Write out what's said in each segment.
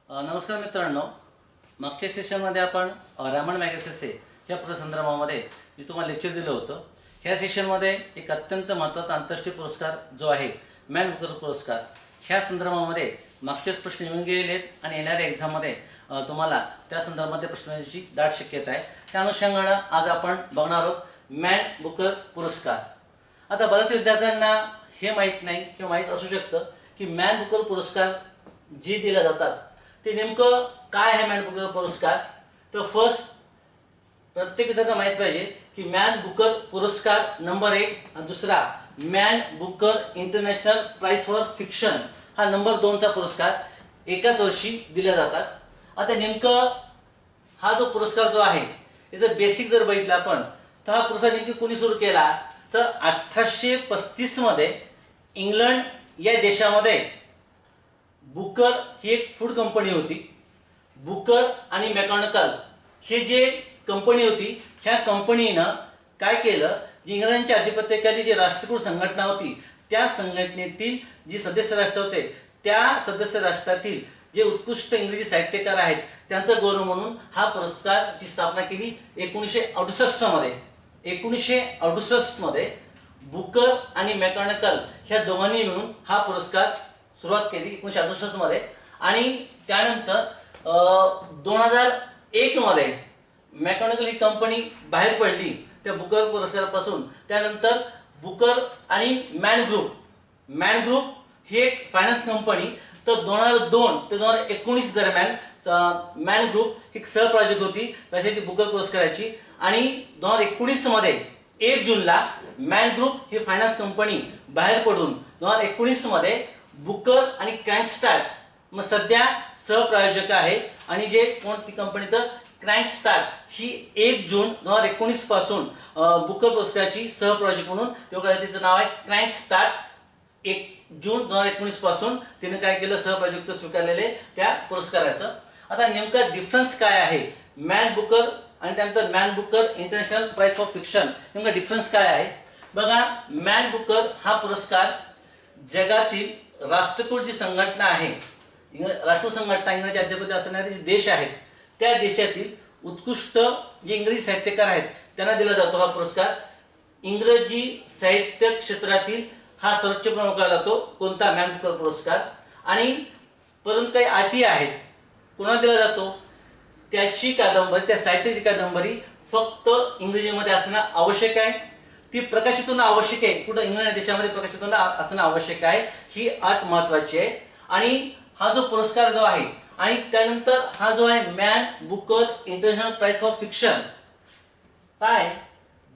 नमस्कार मित्रांनो, मागच्या सेशनमध्ये आपण रामन मॅगसेसे या पुरस्कारामध्ये मी तुम्हाला लेक्चर दिलं होतं. ह्या सेशनमध्ये एक अत्यंत महत्त्वाचा आंतरराष्ट्रीय पुरस्कार जो आहे मॅन बुकर पुरस्कार, ह्या संदर्भामध्ये मागचेच प्रश्न येऊन गेलेले आहेत आणि येणाऱ्या एक्झाममध्ये तुम्हाला त्या संदर्भामध्ये प्रश्न येण्याची दाट शक्यता आहे. त्या अनुषंगानं आज आपण बघणार आहोत मॅन बुकर पुरस्कार. आता बऱ्याच विद्यार्थ्यांना हे माहीत नाही किंवा माहीत असू शकतं की मॅन बुकर पुरस्कार जे दिले जातात ते नेमकं काय आहे. मॅन बुकर पुरस्कार तर फर्स्ट प्रत्येक विद्यार्थ्यांना माहीत पाहिजे की मॅन बुकर पुरस्कार नंबर 1 आणि दुसरा Man Booker International price for Fiction हा नंबर 2 चा पुरस्कार एकाच वर्षी दिले जातात. आता नेमकं हा जो पुरस्कार जो आहे याचं बेसिक जर बघितलं आपण तर हा पुरस्कार नेमकी कोणी सुरू केला तर 1835 मध्ये इंग्लंड या देशामध्ये बुकर ही एक फूड कंपनी होती. बुकर आणि मॅकॉनिकल हे जे कंपनी होती, ह्या कंपनीनं काय केलं, जी इंग्रजांच्या अधिपत्याखाली जी राष्ट्रकुळ संघटना होती त्या संघटनेतील जी सदस्य राष्ट्र होते त्या सदस्य राष्ट्रातील जे उत्कृष्ट इंग्रजी साहित्यकार आहेत त्यांचा गौरव म्हणून हा पुरस्कारची स्थापना केली 1968 मध्ये. 1968 मध्ये बुकर आणि मॅकॉनिकल ह्या दोघांनी मिळून हा पुरस्कार सुरुवात केली 1968 मध्ये. आणि त्यानंतर 2001 मध्ये मॅकॉनिकल ही कंपनी बाहेर पडली त्या बुकर पुरस्कारापासून. त्यानंतर बुकर आणि मॅन ग्रुप ही एक फायनान्स कंपनी. तर 2002 ते 2019 दरम्यान मॅन ग्रुप एक सहप्रायोजक होती कशाची बुकर पुरस्काराची. आणि 2019 मध्ये 1 जूनला मॅन ग्रुप ही फायनान्स कंपनी बाहेर पडून 2019 मध्ये बुकर आणि क्रँकस्टार मग सध्या सहप्रायोजक आहे. आणि जे कोणती कंपनी तर क्रँकस्टार ही 1 जून 2019 पासून बुकर पुरस्काराची सहप्रायोजक म्हणून तेव्हा तिचं नाव आहे क्रँकस्टार. 1 जून 2019 पासून तिने काय केलं, सहप्रायोजकत्व स्वीकारलेले त्या पुरस्काराचं. आता नेमका डिफरन्स काय आहे मॅन बुकर आणि त्यानंतर Man Booker International price for Fiction, नेमका डिफरन्स काय आहे बघा. मॅन बुकर हा पुरस्कार जगातील राष्ट्रकुळ जी संघटना आहे, राष्ट्रकुळ संघटना इंग्रजी अधिपत्य असणारे जे देश आहेत त्या देशातील उत्कृष्ट जे इंग्रजी साहित्यकार आहेत त्यांना दिला जातो हा पुरस्कार. इंग्रजी साहित्य क्षेत्रातील हा सर्वोच्च क्रमांकाला जातो कोणता, मॅन बुकर पुरस्कार. आणि परंतु काही अटी आहेत, कोणाला दिला जातो, त्याची कादंबरी, त्या साहित्याची कादंबरी फक्त इंग्रजीमध्ये असणं आवश्यक आहे, ती प्रकाशित होणं आवश्यक आहे, कुठं इंग्लंड देशामध्ये प्रकाशित होणं असणं आवश्यक आहे, ही अट महत्वाची आहे. आणि हा जो पुरस्कार जो आहे आणि त्यानंतर हा जो आहे Man Booker International price for Fiction, काय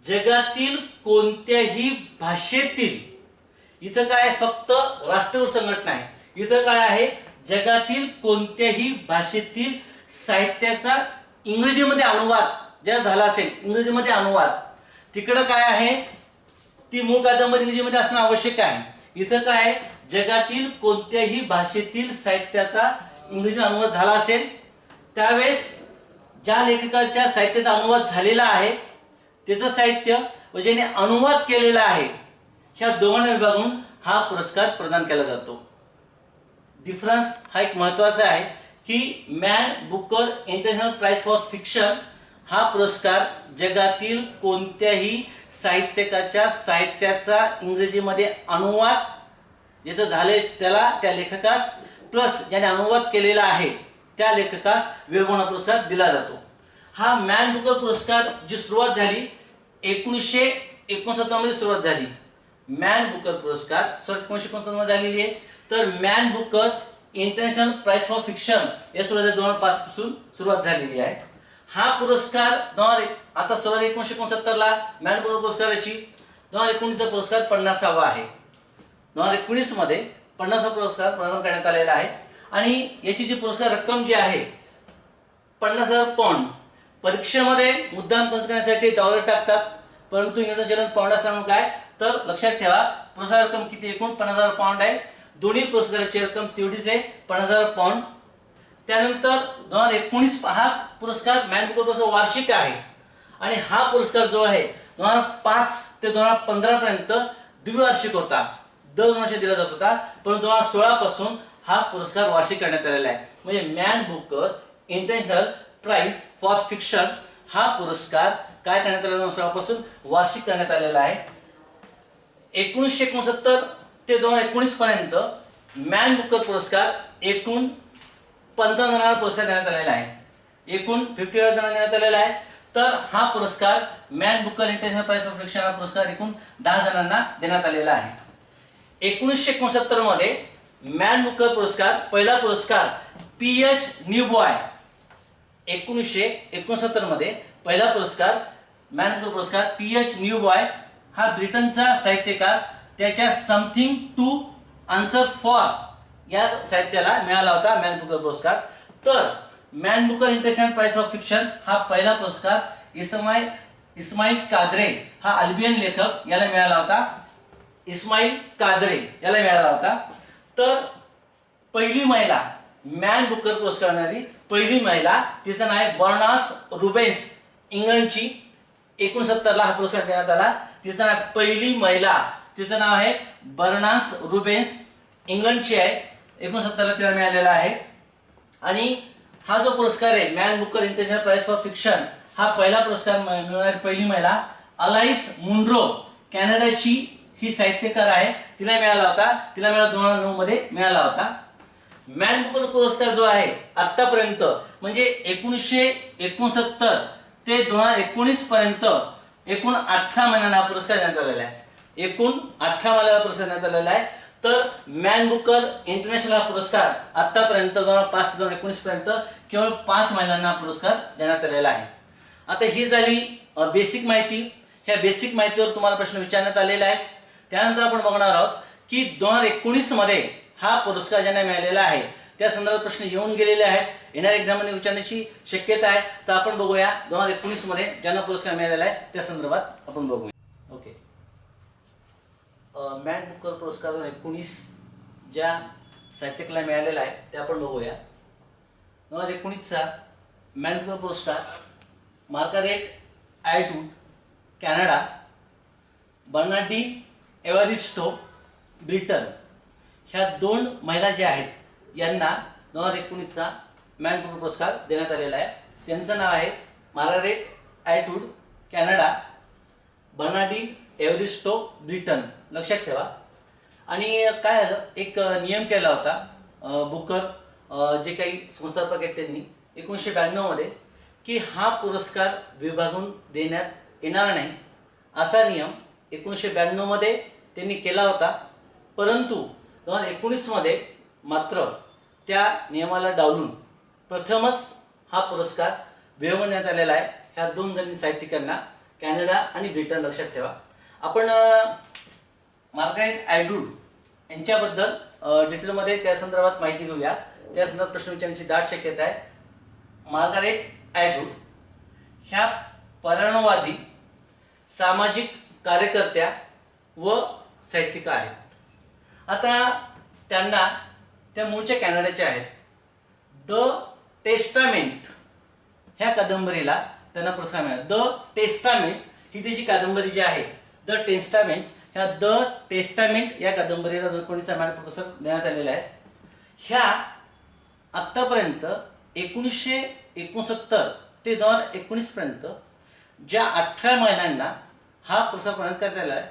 जगातील कोणत्याही भाषेतील, इथं काय फक्त राष्ट्रकुळ संघटना आहे, इथं काय आहे जगातील कोणत्याही भाषेतील साहित्याचा इंग्रजीमध्ये अनुवाद ज्या झाला असेल, इंग्रजीमध्ये अनुवाद, तिकडं काय आहे ती मूळ कादंबरी इंग्रजीमध्ये असणं आवश्यक आहे. इथं काय जगातील कोणत्याही भाषेतील साहित्याचा इंग्रजी अनुवाद झाला असेल त्यावेळेस ज्या लेखकाच्या साहित्याचा अनुवाद झालेला आहे त्याचं साहित्य व ज्याने अनुवाद केलेला आहे ह्या दोघांना विभागून हा पुरस्कार प्रदान केला जातो. डिफरन्स हा एक महत्त्वाचा आहे की Man Booker International price for Fiction हा पुरस्कार जगातील कोणत्याही साहित्यकाच्या साहित्याचा इंग्रजीमध्ये अनुवाद ज्याचं झाले त्याला, त्या लेखकास प्लस ज्याने अनुवाद केलेला आहे त्या लेखकास विभागून पुरस्कार दिला जातो. हा मॅन बुकर पुरस्कार जी सुरुवात झाली 1969 मध्ये सुरुवात झाली. मॅन बुकर पुरस्कार 1969 मध्ये झालेली आहे. तर Man Booker International price for Fiction या सुरुवात 2005 पासून सुरुवात झालेली आहे. हा पुरस्कार आता सुरुवात 1969 ला मॅन बुकर पुरस्काराची, 2019 चा पुरस्कार 50वा आहे. 2019 मध्ये 50वा पुरस्कार प्रदान करण्यात आलेला आहे. आणि याची जी पुरस्कार रक्कम जी आहे 50,000 पाऊंड. परीक्षेमध्ये मुद्दाम पंच करण्यासाठी डॉलर टाकतात, परंतु इंग्रजी पाऊंड असल्यामुळे काय तर लक्षात ठेवा पुरस्कार रक्कम किती, एकूण 50,000 पाऊंड आहे. दोन्ही पुरस्काराची रक्कम तेवढीच आहे 50,000 पाऊंड. त्यानंतर 2019 हा पुरस्कार मॅन बुकर पुरस्कार वार्षिक आहे. आणि हा पुरस्कार जो आहे 2005 ते 2015 पर्यंत द्विवार्षिक होता, दर वर्षी दिला जात होता. पण 2016 पासून हा पुरस्कार वार्षिक करण्यात आलेला आहे. म्हणजे Man Booker International price for Fiction हा पुरस्कार काय करण्यात आलेला वर्षापासून वार्षिक करण्यात आलेला आहे. 1969 ते 2019 पर्यंत मॅन बुकर पुरस्कार एकूण 50 जणांना पुरस्कार देण्यात आलेला आहे. एकूण 50 जणांना देण्यात आलेला आहे. तर हा पुरस्कार Man Booker International Prize of Fiction हा पुरस्कार एकूण 10 जणांना देण्यात आलेला आहे. 1969 मध्ये मॅन बुकर पुरस्कार पहिला पुरस्कार पीएच न्यू बॉय 1969 मध्ये पहिला पुरस्कार मॅन बुकर पुरस्कार पीएच न्यू बॉय हा ब्रिटनचा साहित्यकार त्याच्या समथिंग टू आन्सर फॉर या साहित्याला मिळाला होता मॅन बुकर पुरस्कार. तर Man Booker International Prize of Fiction हा पहिला पुरस्कार इस्माईल काद्रे हा अल्बियन लेखक याला मिळाला होता. इस्माईल काद्रे याला मिळाला होता. तर पहिली महिला मॅन बुकर पुरस्कार मिळाली पहिली महिला तिचं नाव आहे बर्नास रुबेन्स इंग्लंडची. 69 ला हा पुरस्कार देण्यात आला. तिचं नाव पहिली महिला तिचं नाव आहे बर्नास रुबेन्स इंग्लंडची आहे. 69 ला तिला मिळालेला आहे. आणि हा जो पुरस्कार आहे Man Booker International price for Fiction हा पहिला पुरस्कार मिळणारी पहिली महिला अलाइस मुनरो कॅनडाची ही साहित्यकार आहे. तिला मिळाला होता. तिला 2009 मध्ये मिळाला होता. मॅन बुकर पुरस्कार जो आहे आतापर्यंत म्हणजे 1969 ते 2019 पर्यंत एकूण 18 महिन्यांना हा पुरस्कार देण्यात आलेला आहे. एकूण 18 महिन्याला पुरस्कार देण्यात आलेला आहे. तर मॅन बुकर इंटरनॅशनल हा पुरस्कार आतापर्यंत 2005 ते 2019 पर्यंत केवळ 5 महिन्यांना हा पुरस्कार देण्यात आलेला आहे. आता ही झाली बेसिक माहिती. ह्या बेसिक माहितीवर तुम्हाला प्रश्न विचारण्यात आलेला आहे. त्यानंतर आपण बघणार आहोत की 2019 मध्ये हा पुरस्कार ज्यांना मिळालेला आहे त्या संदर्भात प्रश्न येऊन गेलेले आहेत. येणाऱ्या एक्झाममध्ये विचारण्याची शक्यता आहे. तर आपण बघूया 2019 मध्ये ज्यांना पुरस्कार मिळालेला आहे त्या संदर्भात आपण बघूया. ओके, मॅन बुकर पुरस्कार 2019 ज्या साहित्यिकाला मिळालेला आहे ते आपण बघूया. 2019चा मॅन बुकर पुरस्कार मार्गारेट ॲटवूड कॅनडा, बर्नार्डिन एव्हारिस्टो ब्रिटन ह्या 2 महिला ज्या आहेत यांना 2019चा मॅन बुकर पुरस्कार देण्यात आलेला आहे. त्यांचं नाव आहे मार्गारेट ॲटवूड कॅनडा, बर्नार्डिन एव्हारिस्टो ब्रिटन. लक्षात ठेवा. आणि काय झालं एक नियम केला होता बुकर जे काही संस्थापक आहेत त्यांनी 1992 मध्ये की हा पुरस्कार विभागून देण्यात येणार नाही असा नियम 1992 मध्ये त्यांनी केला होता. परंतु 2019 मध्ये मात्र त्या नियमाला डावलून प्रथमच हा पुरस्कार विभागण्यात आलेला आहे ह्या 2 जणी साहित्यिकांना कॅनडा आणि ब्रिटन. लक्षात ठेवा. आपण मार्गारेट ॲटवूड यांच्याबद्दल डिटेलमध्ये त्या संदर्भात माहिती घेऊया. त्या संदर्भात प्रश्न विचारण्याची दाट शक्यता आहे. मार्गारेट ॲटवूड ह्या पर्यावरणवादी सामाजिक कार्यकर्त्या व साहित्यिका आहेत. आता त्यांना त्या मूळच्या कॅनडाच्या आहेत. द टेस्टामेंट ह्या कादंबरीला त्यांना पुरस्कार मिळाला. द टेस्टामेंट ही त्याची कादंबरी जी आहे द टेस्टामेंट ह्या द टेस्टामेंट या कादंबरीला 2019चा मॅन पुरस्कार देण्यात आलेला आहे. ह्या आत्तापर्यंत 1969 ते 2019 पर्यंत ज्या 18 महिलांना हा पुरस्कार प्रदान करण्यात आलेला आहे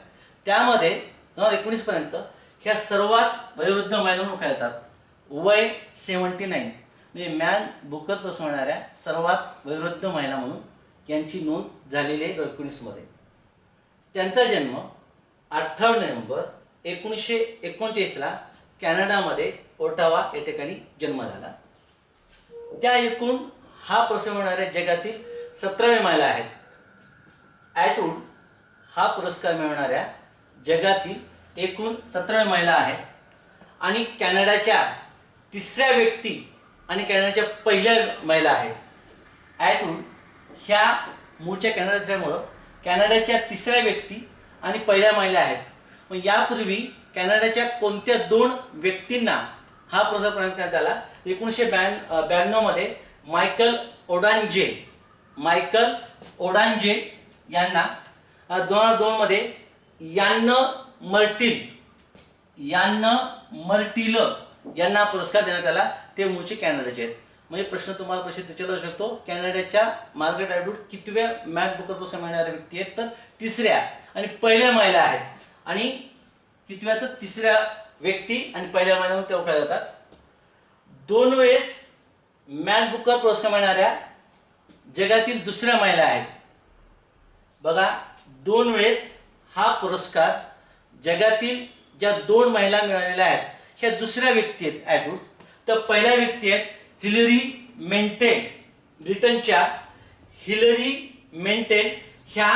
त्यामध्ये 2019 पर्यंत ह्या सर्वात वयोवृद्ध महिला म्हणून खेळतात. वय 79 म्हणजे मॅन बुकर पुरस्कार मिळणाऱ्या सर्वात वयोवृद्ध महिला म्हणून यांची नोंद झालेली आहे 2019 मध्ये. त्यांचा जन्म 18 नोव्हेंबर 1939 ला कॅनडामध्ये ओटावा या ठिकाणी जन्म झाला. त्या एकूण हा पुरस्कार मिळणाऱ्या जगातील 17व्या महिला आहेत. ॲटवूड हा पुरस्कार मिळवणाऱ्या जगातील एकूण 17व्या महिला आहेत आणि कॅनडाच्या 3ऱ्या व्यक्ती आणि कॅनडाच्या पहिल्या महिला आहेत. ॲटवूड ह्या मूळच्या कॅनडा असल्यामुळं कॅनडाच्या 3ऱ्या व्यक्ती आणि पहिल्या महिला आहेत. मग यापूर्वी कॅनडाच्या कोणत्या 2 व्यक्तींना हा पुरस्कार प्रदान करण्यात आला. 1992 मध्ये मायकल ओडांजे यांना, 2002 मध्ये यान मर्टिल यांना पुरस्कार देण्यात आला, ते मूळचे कॅनडाचे आहेत. म्हणजे प्रश्न तुम्हाला परीक्षेत विचारला जाऊ शकतो, कॅनडाच्या मार्गारेट अॅटवूड कितव्या मॅन बुकर पुरस्कार मिळणाऱ्या व्यक्ती आहेत? तर तिसऱ्या आणि पहिल्या महिला आहेत. आणि कितव्या? तर तिसऱ्या व्यक्ती आणि पहिल्या महिला म्हणून ते ओळखल्या जातात. 2 वेळेस मॅन बुकर पुरस्कार मिळणाऱ्या जगातील दुसऱ्या महिला आहेत. बघा, 2 वेळेस हा पुरस्कार जगातील ज्या 2 महिला मिळालेल्या आहेत, ह्या दुसऱ्या व्यक्ती आहेत अॅटवूड. तर पहिल्या व्यक्ती आहेत हिलरी मेंटेल, ब्रिटनच्या. हिलरी मेंटेल ह्या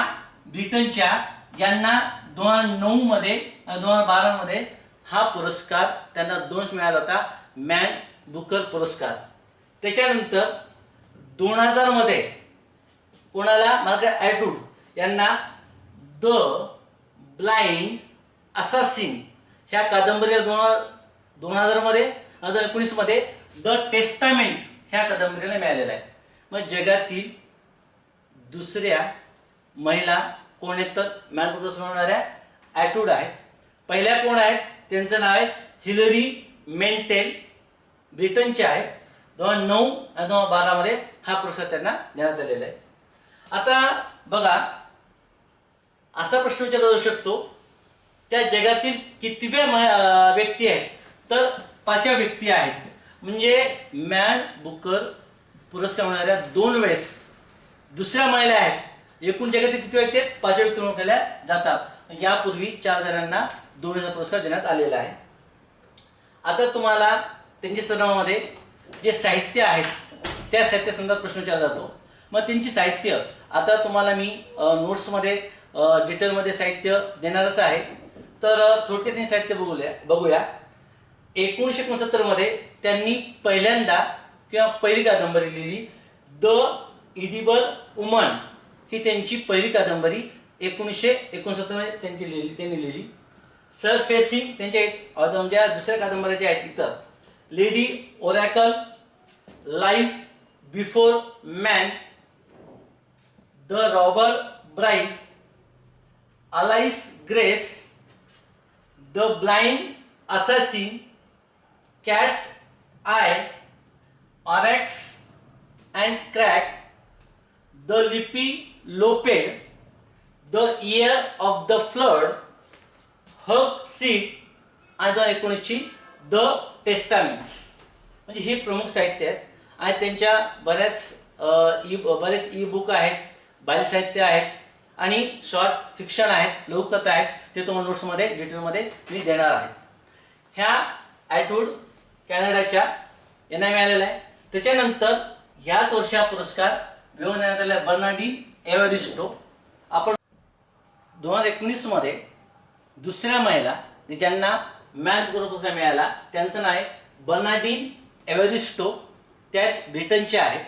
ब्रिटनच्या, यांना 2009 मध्ये 2012 मध्ये हा पुरस्कार त्यांना 2 मिळाला होता, मॅन बुकर पुरस्कार. त्याच्यानंतर 2000 मध्ये कोणाला? मार्गारेट अॅटवूड यांना द ब्लाइंड असासिन ह्या कादंबरीला 2000 मध्ये 2019 मध्ये द टेस्टामेंट ह्या कादंबरीला मिळालेला आहे. मग जगातील दुसऱ्या महिला कोण आहेत? तर मॅन बुकर पुरस्कार मिळवणाऱ्या अॅटवूड आहेत. पहिल्या कोण आहेत? त्यांचं नाव आहे हिलरी मेंटेल, ब्रिटनच्या आहेत. 2009 आणि 2012 मध्ये हा पुरस्कार त्यांना देण्यात आलेला आहे. आता बघा, असा प्रश्न विचारला जाऊ शकतो, त्या जगातील कितव्या व्यक्ती आहेत? तर 5व्या व्यक्ती आहेत. म्हणजे मॅन बुकर पुरस्कार मिळणाऱ्या 2 वेळेस दुसऱ्या महिला आहेत. एकूण जगातील किती व्यक्ती आहेत? 5व्या व्यक्ती ओळखल्या जातात. यापूर्वी 4 जणांना 2 वेळेचा पुरस्कार देण्यात आलेला आहे. आता तुम्हाला त्यांच्या संदर्भामध्ये जे साहित्य आहेत त्या साहित्य संदर्भात प्रश्न विचारला जातो. मग त्यांची साहित्य आता तुम्हाला मी नोट्समध्ये डिटेलमध्ये साहित्य देणारच आहे. तर थोडक्यात त्यांनी साहित्य बघूया. 1969 मध्ये त्यांनी पहिल्यांदा किंवा पहिली कादंबरी लिहिली, द इडिबल वुमन ही त्यांची पहिली कादंबरी 1969 मध्ये त्यांनी लिहिली. सरफेसिंग त्यांच्या दुसऱ्या कादंबऱ्या ज्या आहेत इतर, lady oracle, life before man, the robber bride, alias Grace, the blind assassin, cat's eye, Oryx and Crake, the Penelopiad, the year of the flood, hag seed आणि 2019ची द टेस्टामेंट्स. म्हणजे हे प्रमुख साहित्य आहेत. आणि त्यांच्या बरेच ई बुक आहेत, बाल साहित्य आहेत आणि शॉर्ट फिक्शन आहेत, लघुकथा आहेत. ते तुम्हाला नोट्समध्ये डिटेलमध्ये मी देणार आहे. ह्या अॅटवूड कॅनडाच्या यांना मिळालेला आहे. त्याच्यानंतर ह्याच वर्षी हा पुरस्कार देण्यात आलेला बर्नार्डिन एव्हरिस्टो. आपण 2019 मध्ये दुसऱ्या महिला ज्यांना मॅन बुकर पुरस्कार मिळाला त्यांचं नाव आहे बर्नार्डिन एव्हरिस्टो. त्यात ब्रिटनच्या आहेत.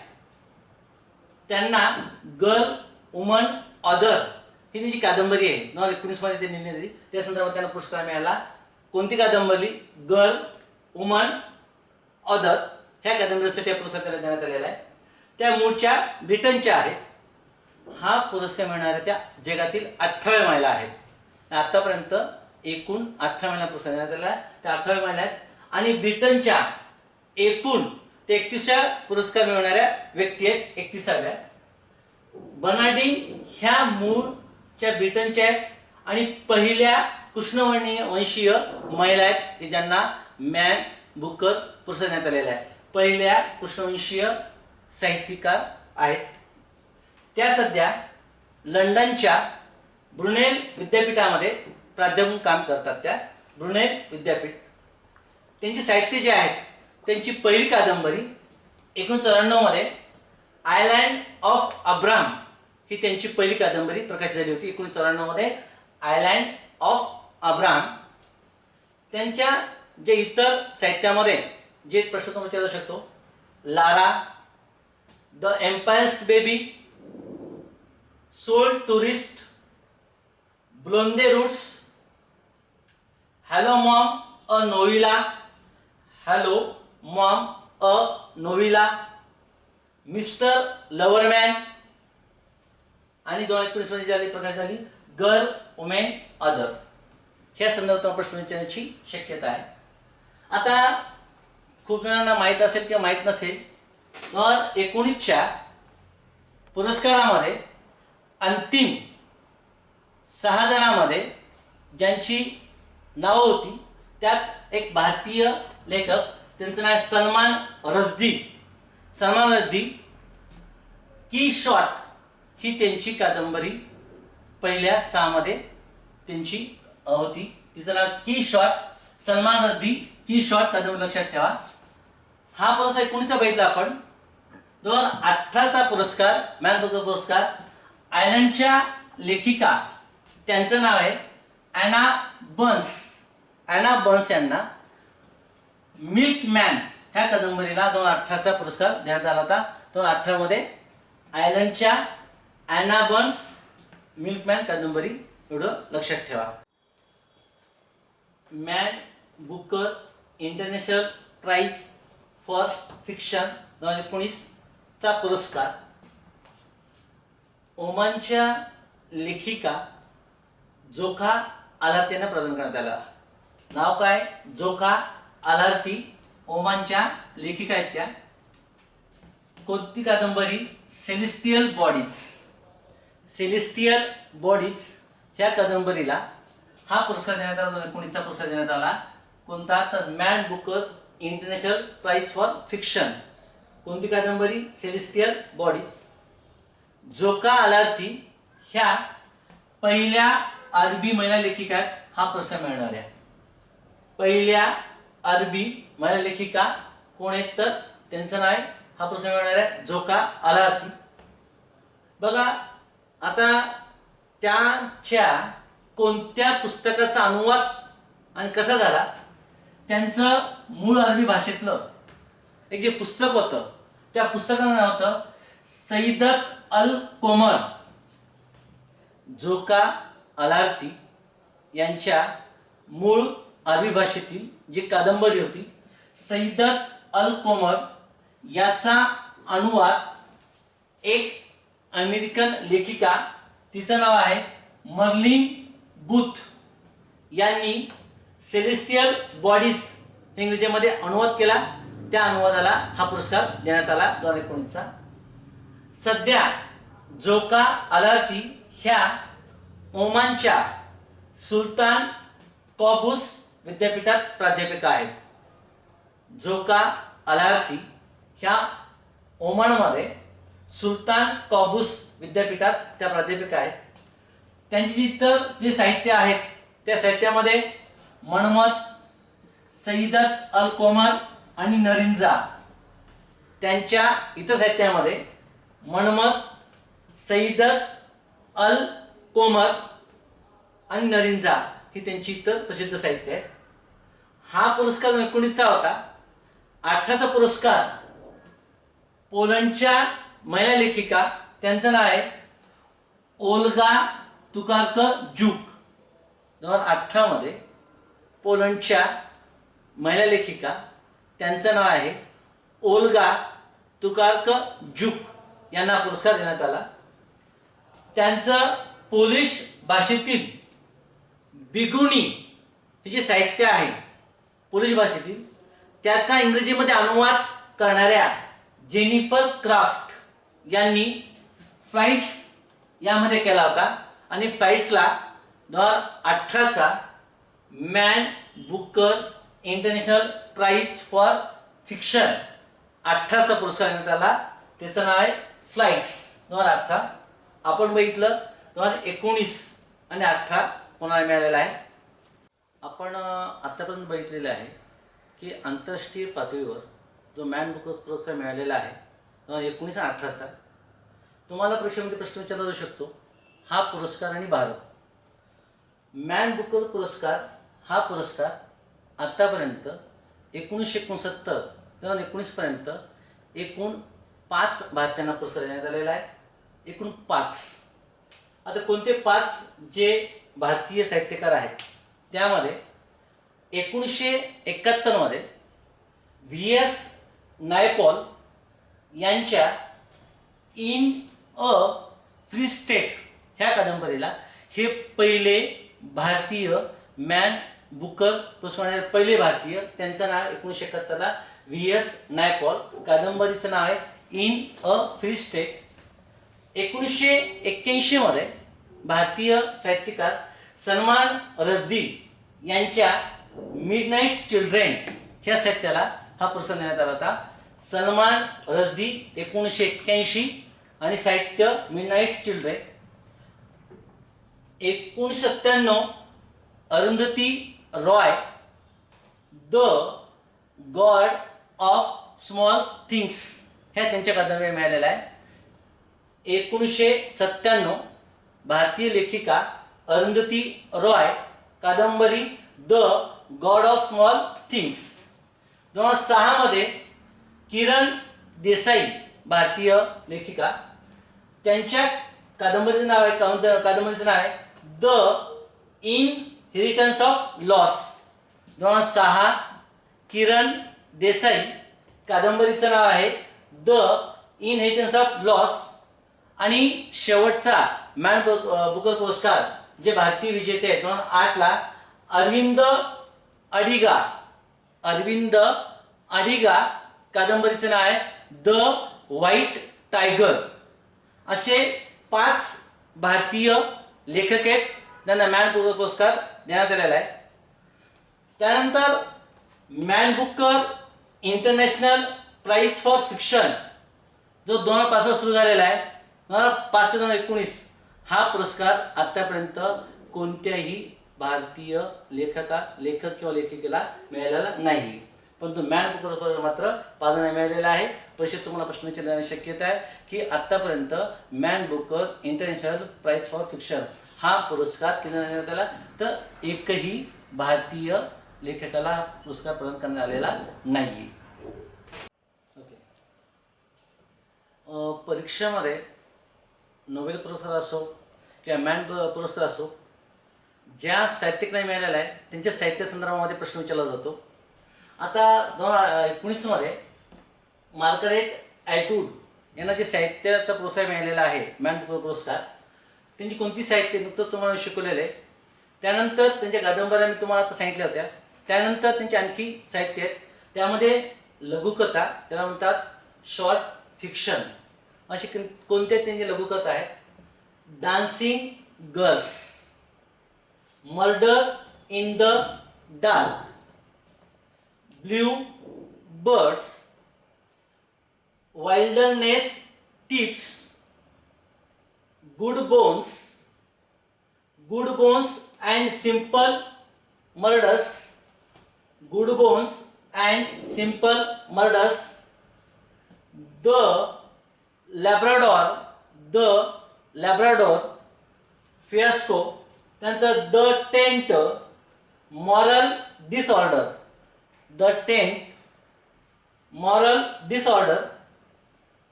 त्यांना गर्ल वुमन ऑदर ही त्यांची कादंबरी आहे 2019 मध्ये त्यांनी लिहिली, त्या संदर्भात त्यांना पुरस्कार मिळाला. कोणती कादंबरी? गर्ल वुमन ऑदर ह्या कादंबरीसाठी पुरस्कार त्याला देण्यात आलेला आहे. त्या मूळच्या ब्रिटनच्या आहेत. हा पुरस्कार मिळणाऱ्या त्या जगातील 18व्या महिला आहेत. आतापर्यंत एकूण 18 महिला पुरस्कार देण्यात आलेला आहे. त्या 18व्या महिला आहेत. आणि ब्रिटनच्या एकूण ते 31व्या पुरस्कार मिळवणाऱ्या व्यक्ती आहेत 31व्या. बर्नार्डिन ह्या मूळच्या ब्रिटनच्या आहेत आणि पहिल्या कृष्णवर्णीय वंशीय महिला आहेत की ज्यांना मॅन बुकर पुरस्कार देण्यात आलेला आहे. पहिल्या कृष्णवंशीय साहित्यिकार आहेत. त्या सध्या लंडनच्या ब्रुनेल विद्यापीठामध्ये प्राध्यापक काम करतात. त्या ब्रुनेल विद्यापीठ. त्यांची साहित्य जे आहेत, त्यांची पहिली कादंबरी 1994 मध्ये आयलँड ऑफ अब्राहम ही त्यांची पहिली कादंबरी प्रकाशित झाली होती. 1994 मध्ये आयलँड ऑफ अब्राहम. त्यांच्या जे इतर साहित्यामध्ये जे प्रश्न तुम्हाला विचारू शकतो, Lara, the empire's baby, soul tourists, blonde roots, hello mum a novella, hello mum a novella, mister Loverman आणि 2019 मध्ये प्रकाश झाली गर्ल वुमेन अदर. ह्या संदर्भात प्रश्न विचारण्याची शक्यता आहे. आता खूप जणांना माहीत असेल किंवा माहीत नसेल, 2019च्या पुरस्कारामध्ये अंतिम 6 जणांमध्ये ज्यांची नावं होती त्यात एक भारतीय लेखक, त्यांचं नाव सलमान रश्दी. सलमान रश्दी की शॉट ही त्यांची कादंबरी पहिल्या 6 मध्ये त्यांची होती. तिचं नाव की शॉट, सलमान रश्दी की शॉट कादंबरी लक्षात ठेवा. हा पुरस्कार 19चा बघितला आपण. 2018चा पुरस्कार मॅन बुकर पुरस्कार आयर्लंडच्या लेखिका, त्यांचं नाव आहे ॲना बर्न्स. ॲना बर्न्स यांना मिल्कमॅन ह्या कादंबरीला 2018चा पुरस्कार देण्यात आला होता. 2018 मध्ये आयर्लंडच्या ॲना बर्न्स मिल्कमॅन कादंबरी, एवढं लक्षात ठेवा. Man Booker International price for fiction 2019चा पुरस्कार ओमानच्या लेखिका जोखा अलार्तींना प्रदान करण्यात आला. नाव काय? जोखा अलार्ती. ओमानच्या लेखिका आहेत त्या. कोणती कादंबरी? Celestial bodies. सेलेस्टियल बॉडीज ह्या कादंबरीला हा पुरस्कार देण्यात आला. 2019चा पुरस्कार देण्यात आला. कोणता? तर Man Booker International price for Fiction. कोणती कादंबरी? Celestial Bodies. जोखा अलार्ती ह्या पहिल्या अरबी महिला लेखिका आहेत हा पुरस्कार मिळणाऱ्या. पहिल्या अरबी महिला लेखिका कोण आहेत? तर त्यांचं नाव आहे, हा पुरस्कार मिळणार आहे जोखा अलार्ती. बघा आता त्याच्या कोणत्या पुस्तकाचा अनुवाद आणि कसा झाला, त्यांचं मूळ अरबी भाषेतलं एक जे पुस्तक होतं त्या पुस्तकाचं नाव होतं सईदत अल कोमर. जोखा अलार्ती यांच्या मूळ अरबी भाषेतील जी कादंबरी होती सईदत अल कोमर, याचा अनुवाद एक अमेरिकन लेखिका, तिचं नाव आहे मर्लिन बूथ यांनी सेलेस्टियल बॉडीज इंग्रजीमध्ये अनुवाद केला. त्या अनुवादाला हा पुरस्कार देण्यात आला 2019चा. सध्या जोखा अलार्ती ह्या ओमानच्या सुलतान कॉबूस विद्यापीठात प्राध्यापिका आहेत. जोखा अलार्ती ह्या ओमानमध्ये सुलतान कॉबूस विद्यापीठात त्या प्राध्यापिका आहेत. त्यांची इतर जे साहित्य आहेत त्या साहित्यामध्ये मनमत, सईदत अल कोमर आणि नरिंजा. त्यांच्या इतर साहित्यामध्ये मनमत, सईदत अल कोमर आणि नरिंजा ही त्यांची इतर प्रसिद्ध साहित्य आहे. हा पुरस्कार 19चा होता. 18चा पुरस्कार पोलंडच्या महिला लेखिका, त्यांचं नाव आहे ओल्गा तुकार्कजूक. 2018 मध्ये पोलंडच्या महिला लेखिका, त्यांचं नाव आहे ओल्गा तुकार्कजूक यांना पुरस्कार देण्यात आला. त्यांचं पोलिश भाषेतील बिगुनी हे जे साहित्य आहे पोलिश भाषेतील, त्याचा इंग्रजीमध्ये अनुवाद करणाऱ्या जेनिफर क्राफ्ट यांनी फ्लाइट्स यामध्ये केला होता. आणि फ्लाइट्सला 2018चा Man Booker International price for fiction 18चा पुरस्कार देण्यात आला. त्याचं नाव आहे फ्लाइट्स 2018. आपण बघितलं 2019 आणि 18 कोणाला मिळालेला आहे. आपण आतापर्यंत बघितलेलं आहे की आंतरराष्ट्रीय पातळीवर जो मॅन बुकर पुरस्कार मिळालेला आहे 2019 आणि 18चा, तुम्हाला परीक्षेमध्ये प्रश्न विचारला जाऊ शकतो हा पुरस्कार आणि भारत. मॅन बुकर पुरस्कार हा पुरस्कार आतापर्यंत 1969 ते 19 पर्यंत एकूण 5 भारतीयांना पुरस्कार देण्यात आलेला आहे. एकूण 5. आता कोणते 5 जे भारतीय साहित्यकार आहेत त्यामध्ये 1971 मध्ये व्ही.एस. नायपॉल यांच्या इन अ फ्री स्टेट ह्या कादंबरीला हे पहिले भारतीय मॅन बुकर पुरस्कार, पहिले भारतीय, त्यांचं नाव 1971ला V.S. नायपॉल. कादंबरीचं नाव आहे इन अ फ्री स्टेट. 1981 मध्ये भारतीय साहित्यकार सलमान रश्दी यांच्या मिडनाईट चिल्ड्रेन ह्या साहित्याला हा पुरस्कार देण्यात आला होता. सलमान रश्दी 1981 आणि साहित्य midnight children. 1997 Arundhati Roy the God of small things ह्या त्यांच्या कादंबरी मिळालेल्या आहे. 1997 भारतीय लेखिका अरुंधती रॉय, कादंबरी the God of small things. 2006 मध्ये किरण देसाई, भारतीय लेखिका, त्यांच्या कादंबरीचं नाव आहे the inheritance of loss. 2006 Kiran Desai, कादंबरीचं नाव आहे द इनहेरिटन्स ऑफ लॉस. आणि शेवटचा मॅन बुकर पुरस्कार जे भारतीय विजेते आहेत 2008 ला अरविंद अडिगा, कादंबरीचं नाव आहे द व्हाईट टायगर. असे 5 भारतीय लेखक आहेत त्यांना मॅन बुकर पुरस्कार देण्यात आलेला आहे. त्यानंतर Man Booker International price for Fiction जो 2005 सुरू झालेला आहे, 2005 ते 2019 हा पुरस्कार आतापर्यंत कोणत्याही भारतीय लेखक किंवा लेखिकेला मिळालेला नाही. परंतु मॅन बुकर पुरस्कार मात्र 5 जणांना मिळालेला आहे. परीक्षेत तुम्हाला प्रश्न विचारण्याची शक्यता आहे की आतापर्यंत Man Booker International price for Fiction हा पुरस्कार किती जणांना देण्यात आला, तर एकही भारतीय लेखकाला हा पुरस्कार प्रदान करण्यात आलेला नाही. ओके. परीक्षेमध्ये नोबेल पुरस्कार असो किंवा मॅन पुरस्कार असो, ज्या साहित्यिकांना मिळालेला आहे त्यांच्या साहित्य संदर्भामध्ये प्रश्न विचारला जातो. आता 2019 मध्ये मार्गारेट ॲटवूड यांना जे साहित्याचा पुरस्कार मिळालेला आहे मॅन बुकर पुरस्कार, त्यांची कोणती साहित्य नुकतंच तुम्हाला शिकवलेलं आहे. त्यानंतर त्यांच्या कादंबऱ्या मी तुम्हाला आता सांगितल्या होत्या. त्यानंतर त्यांचे आणखी साहित्य आहेत, त्यामध्ये लघुकथा, त्याला म्हणतात शॉर्ट फिक्शन. असे कोणते त्यांचे लघुकथा आहेत? Dancing girls, murder in the dark, blue birds, wilderness tips, good bones and simple murders, good bones and simple murders, the labrador fiasco, त्यानंतर the tent, moral disorder,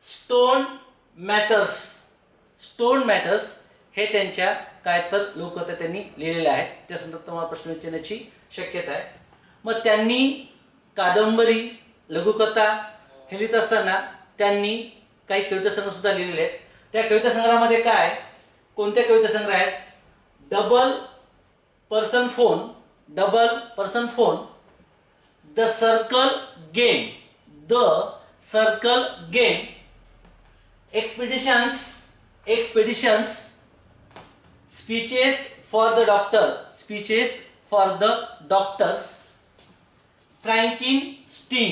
stone matters हे त्यांच्या काय तर लघुकथा त्यांनी लिहिलेल्या आहेत. त्या संदर्भात तुम्हाला प्रश्न विचारण्याची शक्यता आहे. मग त्यांनी कादंबरी, लघुकथा हे लिहित असताना त्यांनी काही कविता संग्रह सुद्धा लिहिलेले आहेत. त्या कविता संग्रहामध्ये कोणत्या कविता संग्रह आहेत? Double person phone, the circle game, expeditions, speeches for the doctors, Frankenstein,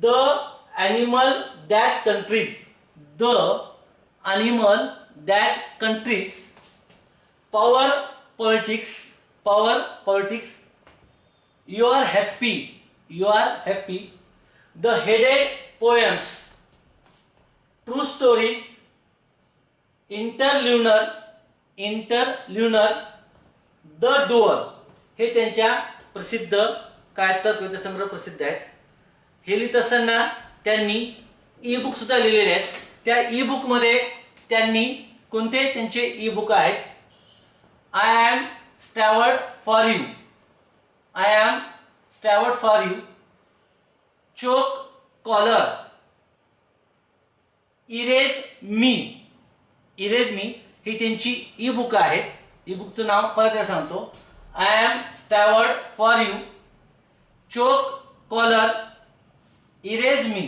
the animal that countries, power politics, you are happy, the headed poems, true stories, Interlunar, the door हे त्यांच्या प्रसिद्ध काय तर कविता संग्रह प्रसिद्ध आहेत. हे लिहित असताना त्यांनी ई बुक सुद्धा लिहिलेले आहेत. त्या ई बुकमध्ये त्यांनी कोणते त्यांचे ई बुक आहेत? I'm starved for you, choke collar, erase me ही त्यांची ई बुक आहेत. ई बुकचं नाव परत सांगतो. I'm starved for you, choke collar erase me,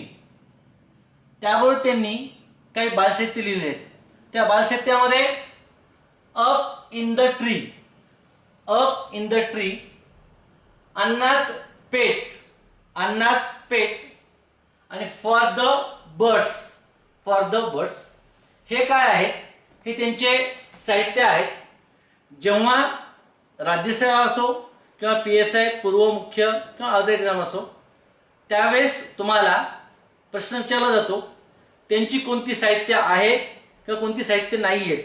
त्यावर त्यांनी काही बालसाहित्य लिहिले आहेत. त्या बालसाहित्यामध्ये up in the tree, up in the tree, Anna's pet, Anna's pet आणि for the birds, for the birds, हे काय आहेत? हे त्यांचे साहित्य आहेत. जेव्हा राज्यसेवा असो किंवा PSI पूर्व मुख्य किंवा अदर एक्झाम असो, त्यावेळेस तुम्हाला प्रश्न विचारला जातो त्यांची कोणती साहित्य आहे किंवा कोणती साहित्य नाही आहेत.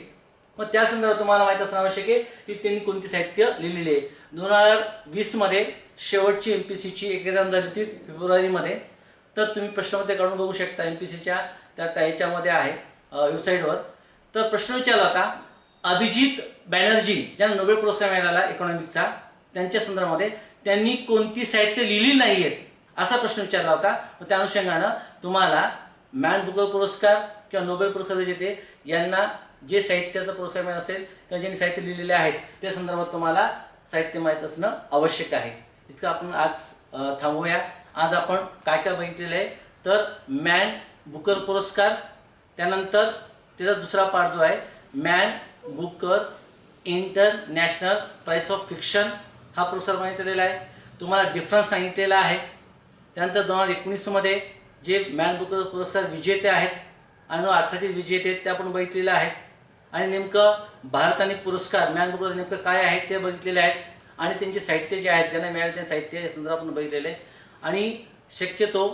मग त्या संदर्भात तुम्हाला माहीत असणं आवश्यक आहे की त्यांनी कोणती साहित्य लिहिलेली आहे. 2020 मध्ये शेवटची MPSCची एक एक्झाम झाली होती फेब्रुवारीमध्ये. तर तुम्ही प्रश्नपत्रिका काढून बघू शकता, MPSCच्या त्या याच्यामध्ये आहे वेबसाईटवर. तर प्रश्न विचारला होता अभिजित बॅनर्जी ज्यांना नोबेल पुरस्कार मिळाला इकॉनॉमिक्सचा, त्यांच्या संदर्भामध्ये त्यांनी कोणती साहित्य लिहिली नाही आहेत असा प्रश्न विचारला होता. मग त्या अनुषंगानं तुम्हाला मॅन बुकर पुरस्कार किंवा नोबेल पुरस्कार विजेते यांना जे साहित्याचा पुरस्कार मिळाला असेल किंवा ज्यांनी साहित्य लिहिलेले आहेत त्या संदर्भात तुम्हाला साहित्य माहीत असणं आवश्यक आहे. इतकं आपण आज थांबूया. आज आपण काय काय बघितलेलं आहे तर मॅन बुकर पुरस्कार, त्यानंतर त्याचा दुसरा पार्ट जो आहे Man Booker International Prize of Fiction हा पुरस्कार माहितलेला आहे. तुम्हाला डिफरन्स सांगितलेला आहे. त्यानंतर 2019 मध्ये जे मॅन बुकर पुरस्कार विजेते आहेत आणि 2018चे विजेते आहेत ते आपण बघितलेले आहेत. आणि नेमकं भारत आणि पुरस्कार मॅन बुकर नेमकं काय आहे ते बघितलेले आहेत. आणि त्यांचे साहित्य जे आहेत ज्यांना मिळाले त्या साहित्य या संदर्भात आपण बघितलेले आहे. आणि शक्यतो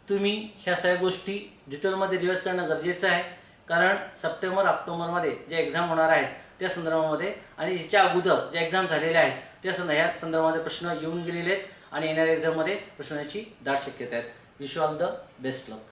तुम्ही ह्या सगळ्या गोष्टी डिटेलमध्ये रिवाइज करणं गरजेचं आहे. कारण सप्टेंबर ऑक्टोबरमध्ये जे एक्झाम होणार आहेत त्या संदर्भामध्ये आणि ह्याच्या अगोदर ज्या एक्झाम झालेल्या आहेत त्या ह्या संदर्भामध्ये प्रश्न येऊन गेलेले आहेत आणि येणाऱ्या एक्झाममध्ये प्रश्नाची दाट शक्यता आहेत. Wish you all the best luck.